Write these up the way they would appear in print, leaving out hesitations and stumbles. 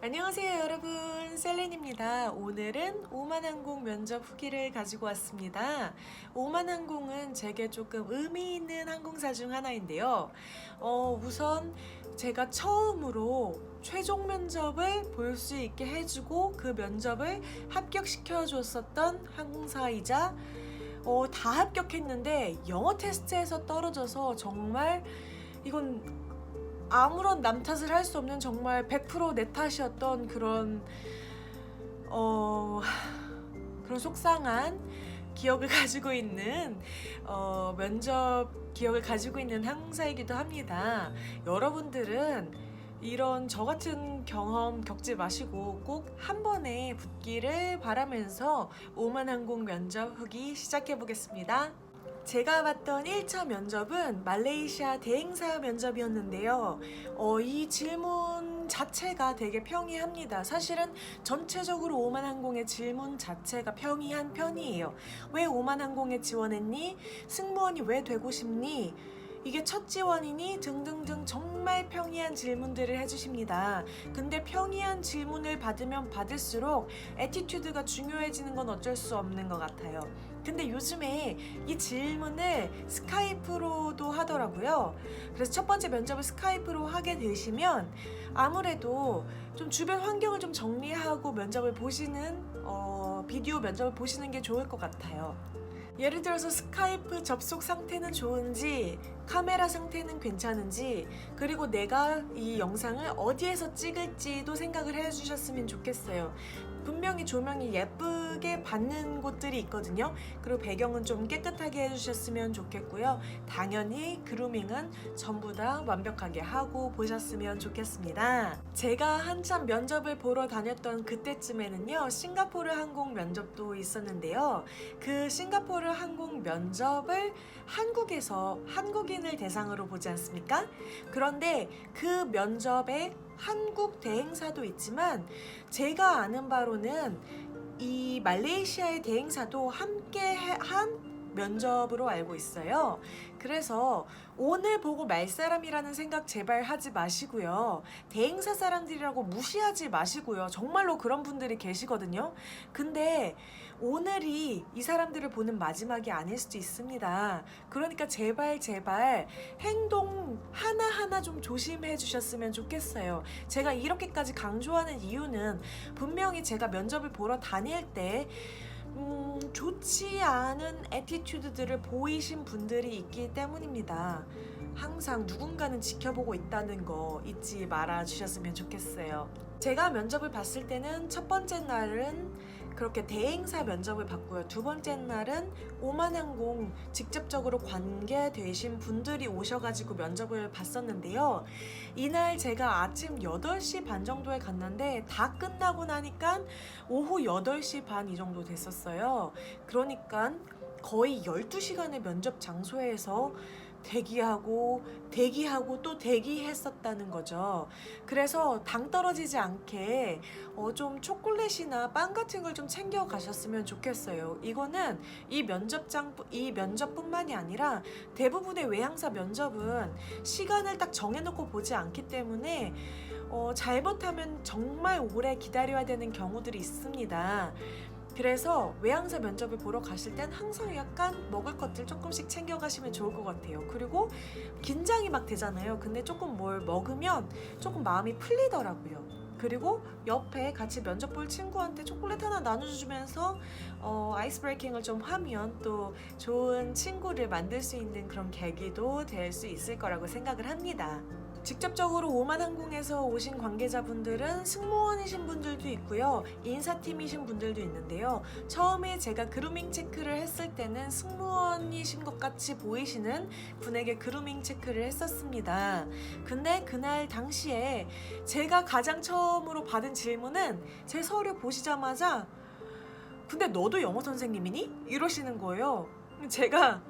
안녕하세요 여러분, 셀린입니다. 오늘은 오만항공 면접 후기를 가지고 왔습니다. 오만항공은 제게 조금 의미 있는 항공사 중 하나인데요. 우선 제가 처음으로 최종 면접을 볼 수 있게 해주고 그 면접을 합격시켜 줬었던 항공사이자 다 합격했는데 영어 테스트에서 떨어져서 정말 이건 아무런 남 탓을 할 수 없는 정말 100%내 탓이었던 그런 속상한 기억을 가지고 있는 면접 기억을 가지고 있는 항공사이기도 합니다. 여러분들은 이런 저 같은 경험 겪지 마시고 꼭 한 번에 붙기를 바라면서 오만항공 면접 후기 시작해 보겠습니다. 제가 봤던 1차 면접은 말레이시아 대행사 면접이었는데요. 이 질문 자체가 되게 평이합니다. 사실은 전체적으로 오만항공의 질문 자체가 평이한 편이에요. 왜 오만항공에 지원했니? 승무원이 왜 되고 싶니? 이게 첫 지원이니? 등등등 정말 평이한 질문들을 해주십니다. 근데 평이한 질문을 받으면 받을수록 애티튜드가 중요해지는 건 어쩔 수 없는 것 같아요. 근데 요즘에 이 질문을 스카이프로도 하더라고요. 그래서 첫 번째 면접을 스카이프로 하게 되시면 아무래도 좀 주변 환경을 좀 정리하고 면접을 보시는 비디오 면접을 보시는 게 좋을 것 같아요. 예를 들어서 스카이프 접속 상태는 좋은지, 카메라 상태는 괜찮은지, 그리고 내가 이 영상을 어디에서 찍을지도 생각을 해주셨으면 좋겠어요. 분명히 조명이 예쁘게 받는 곳들이 있거든요. 그리고 배경은 좀 깨끗하게 해주셨으면 좋겠고요. 당연히 그루밍은 전부 다 완벽하게 하고 보셨으면 좋겠습니다. 제가 한참 면접을 보러 다녔던 그때쯤에는요, 싱가포르 항공 면접도 있었는데요. 그 싱가포르 항공 면접을 한국에서 한국인을 대상으로 보지 않습니까? 그런데 그 면접에 한국 대행사도 있지만 제가 아는 바로는 이 말레이시아의 대행사도 함께 한 면접으로 알고 있어요. 그래서 오늘 보고 말 사람이라는 생각 제발 하지 마시고요. 대행사 사람들이라고 무시하지 마시고요. 정말로 그런 분들이 계시거든요. 근데 오늘이 이 사람들을 보는 마지막이 아닐 수도 있습니다. 그러니까 제발 행동 하나하나 좀 조심해 주셨으면 좋겠어요. 제가 이렇게까지 강조하는 이유는 분명히 제가 면접을 보러 다닐 때 좋지 않은 애티튜드들을 보이신 분들이 있기 때문입니다. 항상 누군가는 지켜보고 있다는 거 잊지 말아 주셨으면 좋겠어요. 제가 면접을 봤을 때는 첫 번째 날은 그렇게 대행사 면접을 봤고요. 두 번째 날은 오만항공 직접적으로 관계되신 분들이 오셔가지고 면접을 봤었는데요. 이날 제가 아침 8시 반 정도에 갔는데 다 끝나고 나니까 오후 8시 반 이 정도 됐었어요. 그러니까 거의 12시간의 면접 장소에서 대기하고 또 대기했었다는 거죠. 그래서 당 떨어지지 않게 좀 초콜릿이나 빵 같은 걸 좀 챙겨 가셨으면 좋겠어요. 이거는 이 면접뿐만이 아니라 대부분의 외항사 면접은 시간을 딱 정해놓고 보지 않기 때문에 잘못하면 정말 오래 기다려야 되는 경우들이 있습니다. 그래서 외항사 면접을 보러 가실 땐 항상 약간 먹을 것들 조금씩 챙겨가시면 좋을 것 같아요. 그리고 긴장이 막 되잖아요. 근데 조금 뭘 먹으면 조금 마음이 풀리더라고요. 그리고 옆에 같이 면접 볼 친구한테 초콜릿 하나 나눠주면서 아이스 브레이킹을 좀 하면 또 좋은 친구를 만들 수 있는 그런 계기도 될 수 있을 거라고 생각을 합니다. 직접적으로 오만항공에서 오신 관계자분들은 승무원이신 분들도 있고요. 인사팀이신 분들도 있는데요. 처음에 제가 그루밍 체크를 했을 때는 승무원이신 것 같이 보이시는 분에게 그루밍 체크를 했었습니다. 근데 그날 당시에 제가 가장 처음으로 받은 질문은 제 서류 보시자마자 근데 너도 영어 선생님이니? 이러시는 거예요. 제가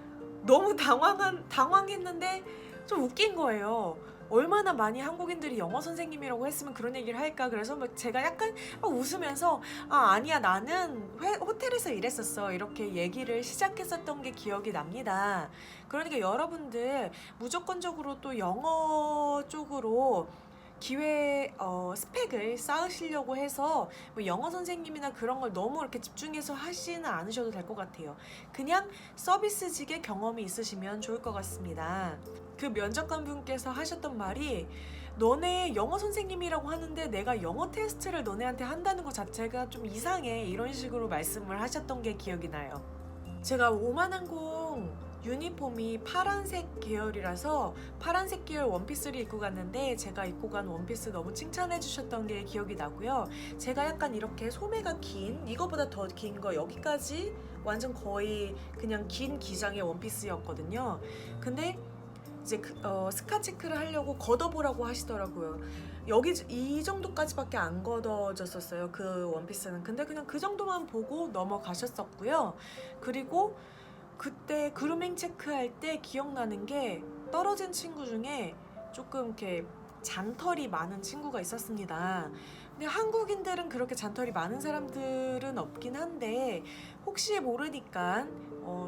너무 당황했는데 좀 웃긴 거예요. 얼마나 많이 한국인들이 영어 선생님이라고 했으면 그런 얘기를 할까. 그래서 막 제가 약간 웃으면서 아니야 나는 호텔에서 일했었어 이렇게 얘기를 시작했었던 게 기억이 납니다. 그러니까 여러분들 무조건적으로 또 영어 쪽으로 기회 스펙을 쌓으시려고 해서 뭐 영어 선생님이나 그런 걸 너무 이렇게 집중해서 하지는 않으셔도 될 것 같아요. 그냥 서비스직의 경험이 있으시면 좋을 것 같습니다. 그 면접관 분께서 하셨던 말이 너네 영어 선생님이라고 하는데 내가 영어 테스트를 너네한테 한다는 것 자체가 좀 이상해, 이런 식으로 말씀을 하셨던 게 기억이 나요. 제가 오만항공 유니폼이 파란색 계열이라서 파란색 계열 원피스를 입고 갔는데 제가 입고 간 원피스 너무 칭찬해 주셨던 게 기억이 나고요. 제가 약간 이렇게 소매가 긴, 이거보다 더 긴 거 여기까지 완전 거의 그냥 긴 기장의 원피스였거든요. 근데 이제 스카치크를 하려고 걷어보라고 하시더라고요. 여기 이 정도까지밖에 안 걷어졌었어요, 그 원피스는. 근데 그냥 그 정도만 보고 넘어가셨었고요. 그리고 그때 그루밍 체크할 때 기억나는 게 떨어진 친구 중에 조금 이렇게 잔털이 많은 친구가 있었습니다. 근데 한국인들은 그렇게 잔털이 많은 사람들은 없긴 한데 혹시 모르니까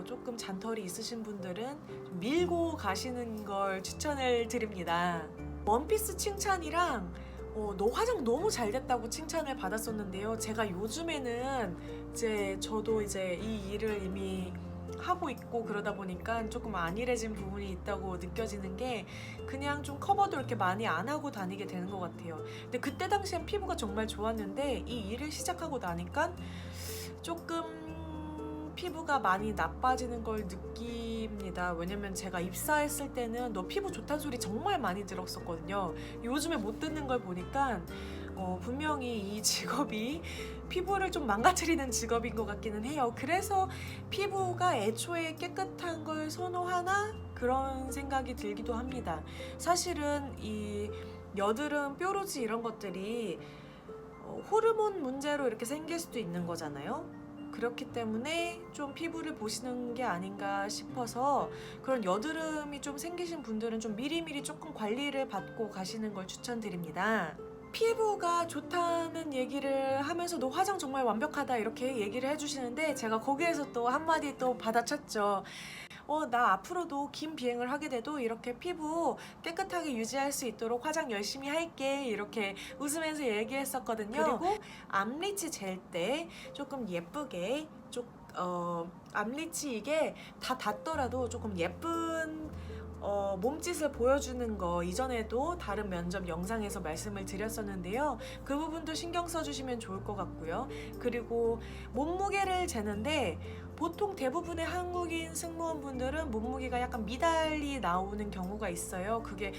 조금 잔털이 있으신 분들은 좀 밀고 가시는 걸 추천을 드립니다. 원피스 칭찬이랑 너 화장 너무 잘 됐다고 칭찬을 받았었는데요. 제가 요즘에는 저도 이 일을 이미 하고 있고 그러다 보니까 조금 안일해진 부분이 있다고 느껴지는 게 그냥 좀 커버도 이렇게 많이 안 하고 다니게 되는 것 같아요. 근데 그때 당시엔 피부가 정말 좋았는데 이 일을 시작하고 나니까 조금 피부가 많이 나빠지는 걸 느낍니다. 왜냐면 제가 입사했을 때는 너 피부 좋다는 소리 정말 많이 들었었거든요. 요즘에 못 듣는 걸 보니까 분명히 이 직업이 피부를 좀 망가뜨리는 직업인 것 같기는 해요. 그래서 피부가 애초에 깨끗한 걸 선호하나? 그런 생각이 들기도 합니다. 사실은 이 여드름, 뾰루지 이런 것들이 호르몬 문제로 이렇게 생길 수도 있는 거잖아요. 그렇기 때문에 좀 피부를 보시는 게 아닌가 싶어서 그런 여드름이 좀 생기신 분들은 좀 미리미리 조금 관리를 받고 가시는 걸 추천드립니다. 피부가 좋다는 얘기를 하면서도 화장 정말 완벽하다 이렇게 얘기를 해주시는데 제가 거기에서 또 한마디 또 받아쳤죠. 나 앞으로도 긴 비행을 하게 돼도 이렇게 피부 깨끗하게 유지할 수 있도록 화장 열심히 할게, 이렇게 웃으면서 얘기했었거든요. 그리고 암리치 젤 때 조금 예쁘게 암리치 이게 다 닿더라도 조금 예쁜 몸짓을 보여주는 거 이전에도 다른 면접 영상에서 말씀을 드렸었는데요. 그 부분도 신경 써주시면 좋을 것 같고요. 그리고 몸무게를 재는데 보통 대부분의 한국인 승무원분들은 몸무게가 약간 미달이 나오는 경우가 있어요. 그게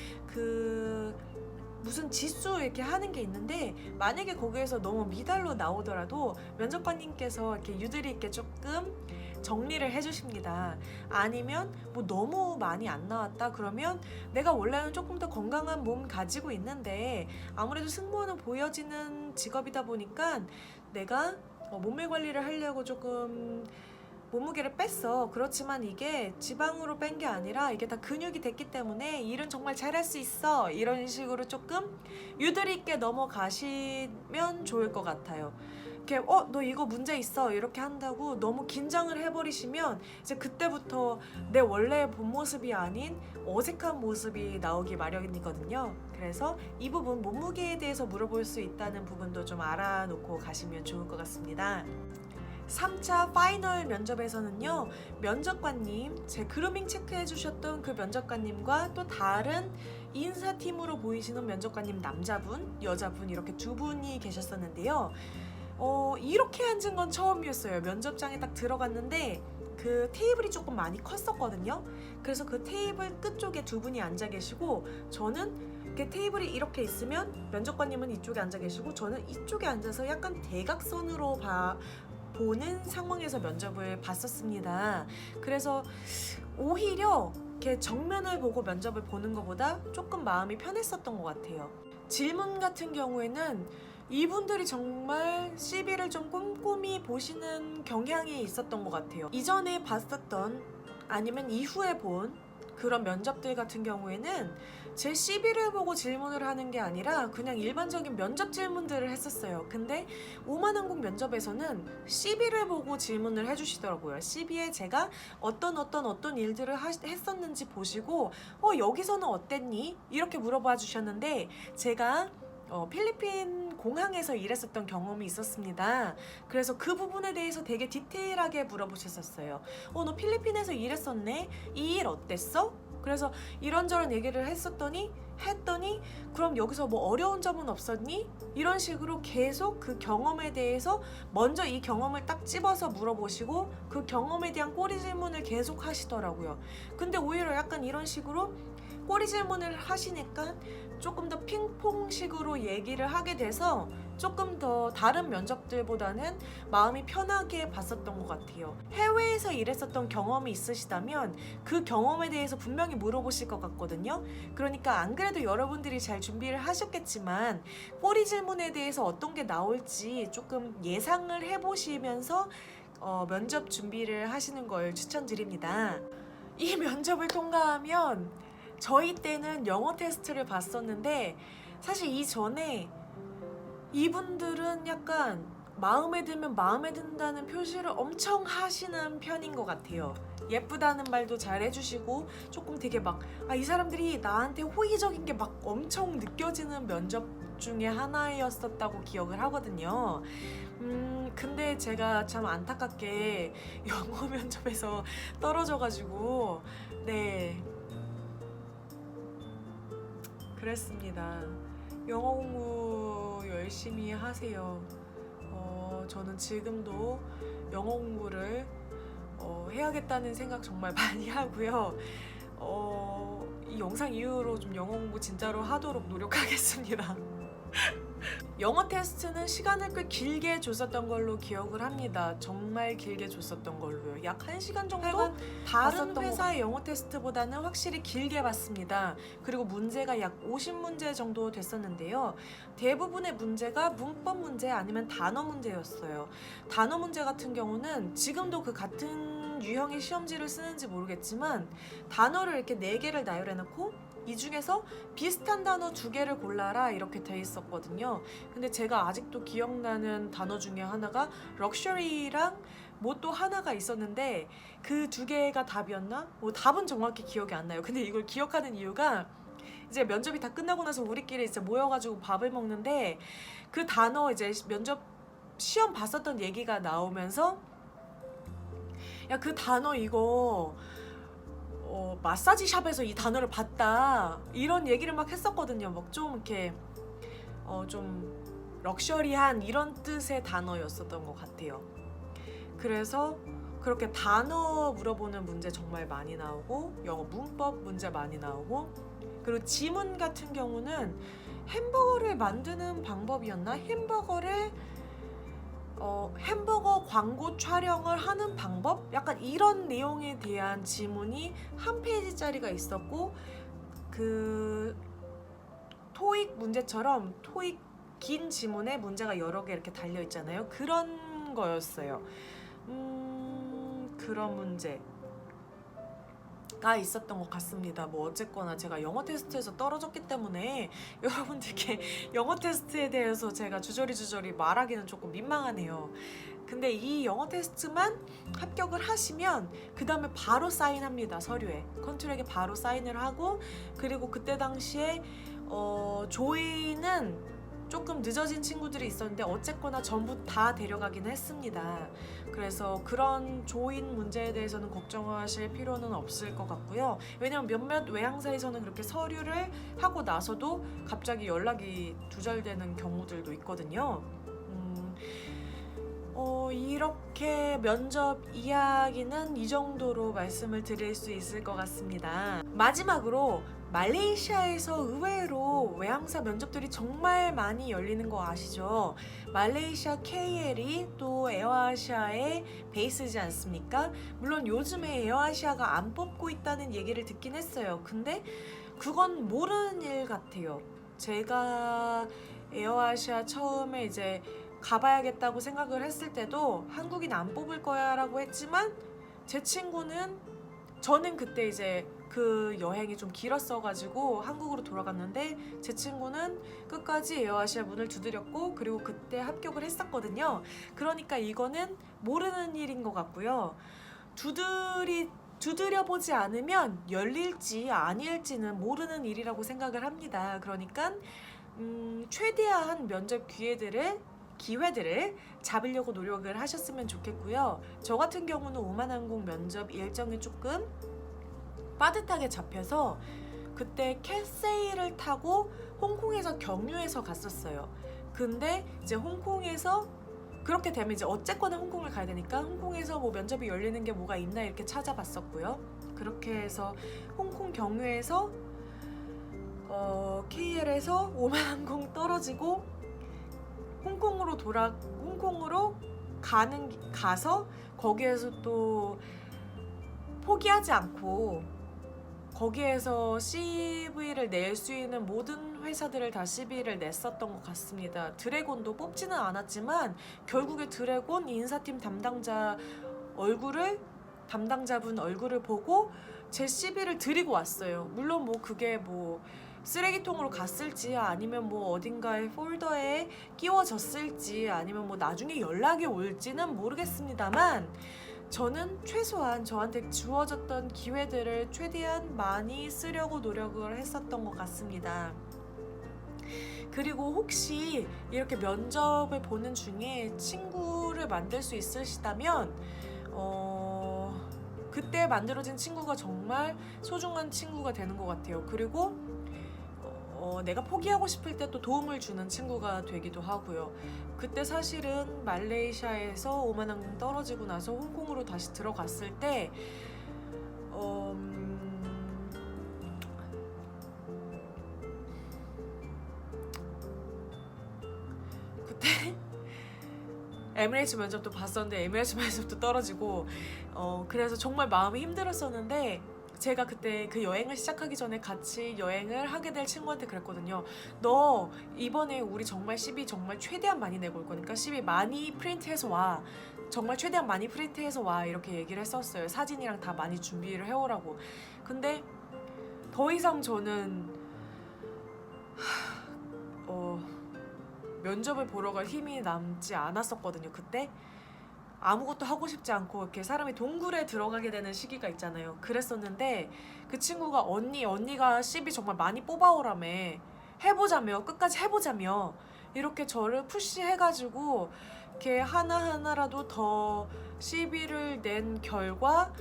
무슨 지수 이렇게 하는 게 있는데 만약에 거기에서 너무 미달로 나오더라도 면접관님께서 이렇게 유두리 있게 조금 정리를 해주십니다. 아니면 뭐 너무 많이 안 나왔다 그러면 내가 원래는 조금 더 건강한 몸 가지고 있는데 아무래도 승무원은 보여지는 직업이다 보니까 내가 몸매 관리를 하려고 조금 몸무게를 뺐어. 그렇지만 이게 지방으로 뺀 게 아니라 이게 다 근육이 됐기 때문에 일은 정말 잘할 수 있어. 이런 식으로 조금 유두리 있게 넘어가시면 좋을 것 같아요. 이렇게 너 이거 문제 있어 이렇게 한다고 너무 긴장을 해버리시면 이제 그때부터 내 원래 본 모습이 아닌 어색한 모습이 나오기 마련이거든요. 그래서 이 부분 몸무게에 대해서 물어볼 수 있다는 부분도 좀 알아놓고 가시면 좋을 것 같습니다. 3차 파이널 면접에서는요, 면접관님, 제 그루밍 체크해 주셨던 그 면접관님과 또 다른 인사팀으로 보이시는 면접관님 남자분, 여자분 이렇게 두 분이 계셨었는데요. 이렇게 앉은 건 처음이었어요. 면접장에 딱 들어갔는데 그 테이블이 조금 많이 컸었거든요. 그래서 그 테이블 끝쪽에 두 분이 앉아 계시고 저는 이렇게 테이블이 이렇게 있으면 면접관님은 이쪽에 앉아 계시고 저는 이쪽에 앉아서 약간 대각선으로 보는 상황에서 면접을 봤었습니다. 그래서 오히려 이렇게 정면을 보고 면접을 보는 것보다 조금 마음이 편했었던 것 같아요. 질문 같은 경우에는 이분들이 정말 CV를 좀 꼼꼼히 보시는 경향이 있었던 것 같아요. 이전에 봤었던 아니면 이후에 본 그런 면접들 같은 경우에는 제 CV를 보고 질문을 하는 게 아니라 그냥 일반적인 면접 질문들을 했었어요. 근데 오만항공 면접에서는 CV를 보고 질문을 해주시더라고요. CV에 제가 어떤 일들을 했었는지 보시고 여기서는 어땠니? 이렇게 물어봐 주셨는데 제가 필리핀 공항에서 일했었던 경험이 있었습니다. 그래서 그 부분에 대해서 되게 디테일하게 물어보셨었어요. 너 필리핀에서 일했었네? 이 일 어땠어? 그래서 이런저런 얘기를 했더니 그럼 여기서 뭐 어려운 점은 없었니? 이런 식으로 계속 그 경험에 대해서 먼저 이 경험을 딱 집어서 물어보시고 그 경험에 대한 꼬리 질문을 계속 하시더라고요. 근데 오히려 약간 이런 식으로 꼬리 질문을 하시니까 조금 더 핑퐁식으로 얘기를 하게 돼서 조금 더 다른 면접들보다는 마음이 편하게 봤었던 것 같아요. 해외에서 일했었던 경험이 있으시다면 그 경험에 대해서 분명히 물어보실 것 같거든요. 그러니까 안 그래도 여러분들이 잘 준비를 하셨겠지만 꼬리 질문에 대해서 어떤 게 나올지 조금 예상을 해보시면서 면접 준비를 하시는 걸 추천드립니다. 이 면접을 통과하면 저희 때는 영어 테스트를 봤었는데 사실 이전에 이분들은 약간 마음에 들면 마음에 든다는 표시를 엄청 하시는 편인 것 같아요. 예쁘다는 말도 잘 해주시고 조금 되게 막 이 사람들이 나한테 호의적인 게 막 엄청 느껴지는 면접 중에 하나였었다고 기억을 하거든요. 근데 제가 참 안타깝게 영어 면접에서 떨어져가지고 네 그랬습니다. 영어 공부 열심히 하세요. 저는 지금도 영어 공부를 해야겠다는 생각 정말 많이 하고요. 이 영상 이후로 좀 영어 공부 진짜로 하도록 노력하겠습니다. 영어 테스트는 시간을 꽤 길게 줬었던 걸로 기억을 합니다. 정말 길게 줬었던 걸로요. 약 1시간 정도? 다른 회사의 영어 테스트보다는 확실히 길게 봤습니다. 그리고 문제가 약 50문제 정도 됐었는데요. 대부분의 문제가 문법 문제 아니면 단어 문제였어요. 단어 문제 같은 경우는 지금도 그 같은 유형의 시험지를 쓰는지 모르겠지만 단어를 이렇게 4개를 나열해놓고 이 중에서 비슷한 단어 2개를 골라라 이렇게 돼 있었거든요. 근데 제가 아직도 기억나는 단어 중에 하나가 럭셔리랑 뭐 또 하나가 있었는데 그 2개가 답이었나? 뭐 답은 정확히 기억이 안 나요. 근데 이걸 기억하는 이유가 이제 면접이 다 끝나고 나서 우리끼리 이제 모여가지고 밥을 먹는데 그 단어 이제 면접 시험 봤었던 얘기가 나오면서 야 그 단어 이거 마사지 샵에서 이 단어를 봤다 이런 얘기를 막 했었거든요. 막 좀 이렇게 좀 럭셔리한 이런 뜻의 단어였었던 것 같아요. 그래서 그렇게 단어 물어보는 문제 정말 많이 나오고 영어 문법 문제 많이 나오고 그리고 지문 같은 경우는 햄버거를 만드는 방법이었나? 햄버거 광고 촬영을 하는 방법? 약간 이런 내용에 대한 지문이 한 페이지짜리가 있었고 그 토익 문제처럼 토익 긴 지문에 문제가 여러 개 이렇게 달려 있잖아요. 그런 거였어요. 그런 문제가 있었던 것 같습니다. 뭐 어쨌거나 제가 영어 테스트에서 떨어졌기 때문에 여러분들께 영어 테스트에 대해서 제가 주저리 말하기는 조금 민망하네요. 근데 이 영어 테스트만 합격을 하시면 그 다음에 바로 사인합니다. 서류에 컨트랙에 바로 사인을 하고 그리고 그때 당시에 조이는 조금 늦어진 친구들이 있었는데 어쨌거나 전부 다 데려가긴 했습니다. 그래서 그런 조인 문제에 대해서는 걱정하실 필요는 없을 것 같고요. 왜냐면 몇몇 외항사에서는 그렇게 서류를 하고 나서도 갑자기 연락이 두절되는 경우들도 있거든요. 이렇게 면접 이야기는 이 정도로 말씀을 드릴 수 있을 것 같습니다. 마지막으로 말레이시아에서 의외로 외항사 면접들이 정말 많이 열리는 거 아시죠? 말레이시아 KL이 또 에어아시아의 베이스지 않습니까? 물론 요즘에 에어아시아가 안 뽑고 있다는 얘기를 듣긴 했어요. 근데 그건 모르는 일 같아요. 제가 에어아시아 처음에 이제 가봐야겠다고 생각을 했을 때도 한국인 안 뽑을 거야 라고 했지만 제 친구는 저는 그때 이제 그 여행이 좀 길었어가지고 한국으로 돌아갔는데 제 친구는 끝까지 에어아시아 문을 두드렸고 그리고 그때 합격을 했었거든요. 그러니까 이거는 모르는 일인 것 같고요. 두드려보지 않으면 열릴지 아닐지는 모르는 일이라고 생각을 합니다. 그러니까 최대한 면접 기회들을 잡으려고 노력을 하셨으면 좋겠고요. 저 같은 경우는 오만항공 면접 일정이 조금 빠듯하게 잡혀서 그때 캐세이를 타고 홍콩에서 경유해서 갔었어요. 근데 이제 홍콩에서 그렇게 되면 이제 어쨌거나 홍콩을 가야 되니까 홍콩에서 뭐 면접이 열리는 게 뭐가 있나 이렇게 찾아봤었고요. 그렇게 해서 홍콩 경유해서 KL에서 오만항공 떨어지고 홍콩으로 가서 거기에서 또 포기하지 않고 거기에서 CV를 낼 수 있는 모든 회사들을 다 CV를 냈었던 것 같습니다. 드래곤도 뽑지는 않았지만 결국에 드래곤 인사팀 담당자분 얼굴을 보고 제 CV를 드리고 왔어요. 물론 뭐 그게 뭐 쓰레기통으로 갔을지 아니면 뭐 어딘가의 폴더에 끼워졌을지 아니면 뭐 나중에 연락이 올지는 모르겠습니다만 저는 최소한 저한테 주어졌던 기회들을 최대한 많이 쓰려고 노력을 했었던 것 같습니다. 그리고 혹시 이렇게 면접을 보는 중에 친구를 만들 수 있으시다면 그때 만들어진 친구가 정말 소중한 친구가 되는 것 같아요. 그리고 내가 포기하고 싶을 때 또 도움을 주는 친구가 되기도 하고요. 그때 사실은 말레이시아에서 오만항공 떨어지고 나서 홍콩으로 다시 들어갔을 때 그때 에미레이츠 면접도 봤었는데 에미레이츠 면접도 떨어지고 그래서 정말 마음이 힘들었었는데 제가 그때 그 여행을 시작하기 전에 같이 여행을 하게 될 친구한테 그랬거든요. 너 이번에 우리 정말 CV 정말 최대한 많이 내고 올 거니까 CV 많이 프린트해서 와. 정말 최대한 많이 프린트해서 와. 이렇게 얘기를 했었어요. 사진이랑 다 많이 준비를 해오라고. 근데 더 이상 저는 면접을 보러 갈 힘이 남지 않았었거든요. 그때 아무것도 하고 싶지 않고 이렇게 사람이 동굴에 들어가게 되는 시기가 있잖아요. 그랬었는데 그 친구가 언니가 CV 정말 많이 뽑아오라며 해보자며 끝까지 해보자며 이렇게 저를 푸시해가지고 이렇게 하나하나라도 더 CV를 낸 결과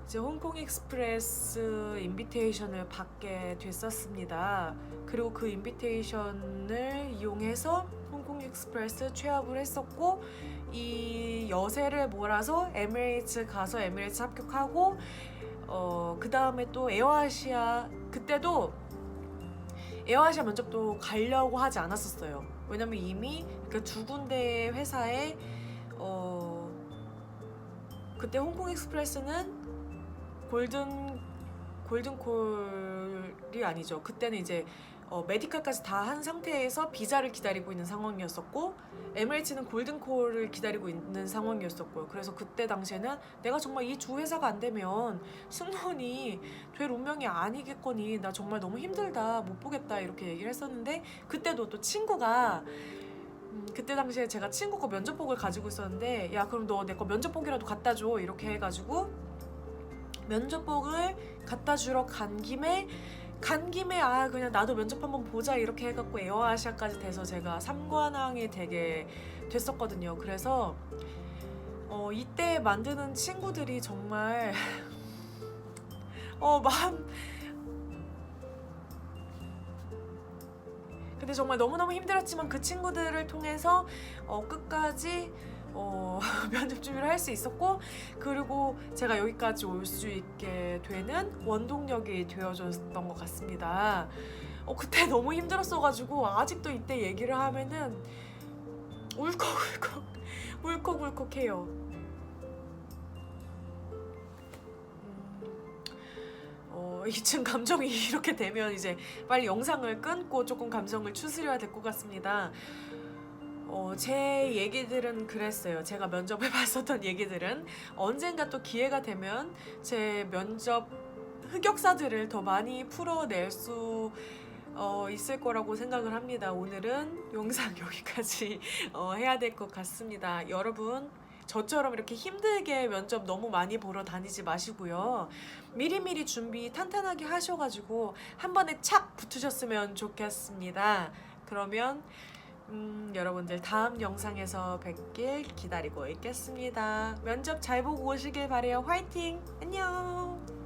이제 홍콩 익스프레스 인비테이션을 받게 됐었습니다. 그리고 그 인비테이션을 이용해서 홍콩 익스프레스 취업을 했었고 이 여세를 몰아서 에미레이츠 가서 에미레이츠 합격하고 그 다음에 또 에어아시아 그때도 에어아시아 면접도 가려고 하지 않았었어요. 왜냐면 이미 그 두 군데 회사에 그때 홍콩 익스프레스는 골든콜이 아니죠. 그때는 이제 메디칼까지 다 한 상태에서 비자를 기다리고 있는 상황이었었고 에미레이츠는 골든콜을 기다리고 있는 상황이었었고요. 그래서 그때 당시에는 내가 정말 이 두 회사가 안 되면 승무원이 될 운명이 아니겠거니 나 정말 너무 힘들다 못 보겠다 이렇게 얘기를 했었는데 그때도 또 친구가 그때 당시에 제가 친구 거 면접복을 가지고 있었는데 야 그럼 너 내 거 면접복이라도 갖다 줘 이렇게 해가지고 면접복을 갖다 주러 간 김에 그냥 나도 면접 한번 보자 이렇게 해갖고 에어아시아까지 돼서 제가 3관왕이 되게 됐었거든요. 그래서 이때 만드는 친구들이 정말 근데 정말 너무너무 힘들었지만 그 친구들을 통해서 끝까지 면접 준비를 할 수 있었고 그리고 제가 여기까지 올 수 있게 되는 원동력이 되어줬던 것 같습니다. 그때 너무 힘들었어가지고 아직도 이때 얘기를 하면은 울컥울컥해요. 이쯤 감정이 이렇게 되면 이제 빨리 영상을 끊고 조금 감정을 추스려야 될 것 같습니다. 제 얘기들은 그랬어요. 제가 면접을 봤었던 얘기들은 언젠가 또 기회가 되면 제 면접 흑역사들을 더 많이 풀어낼 수 있을 거라고 생각을 합니다. 오늘은 영상 여기까지 해야 될 것 같습니다. 여러분 저처럼 이렇게 힘들게 면접 너무 많이 보러 다니지 마시고요. 미리미리 준비 탄탄하게 하셔가지고 한 번에 착 붙으셨으면 좋겠습니다. 그러면 여러분들 다음 영상에서 뵙길 기다리고 있겠습니다. 면접 잘 보고 오시길 바래요. 화이팅! 안녕!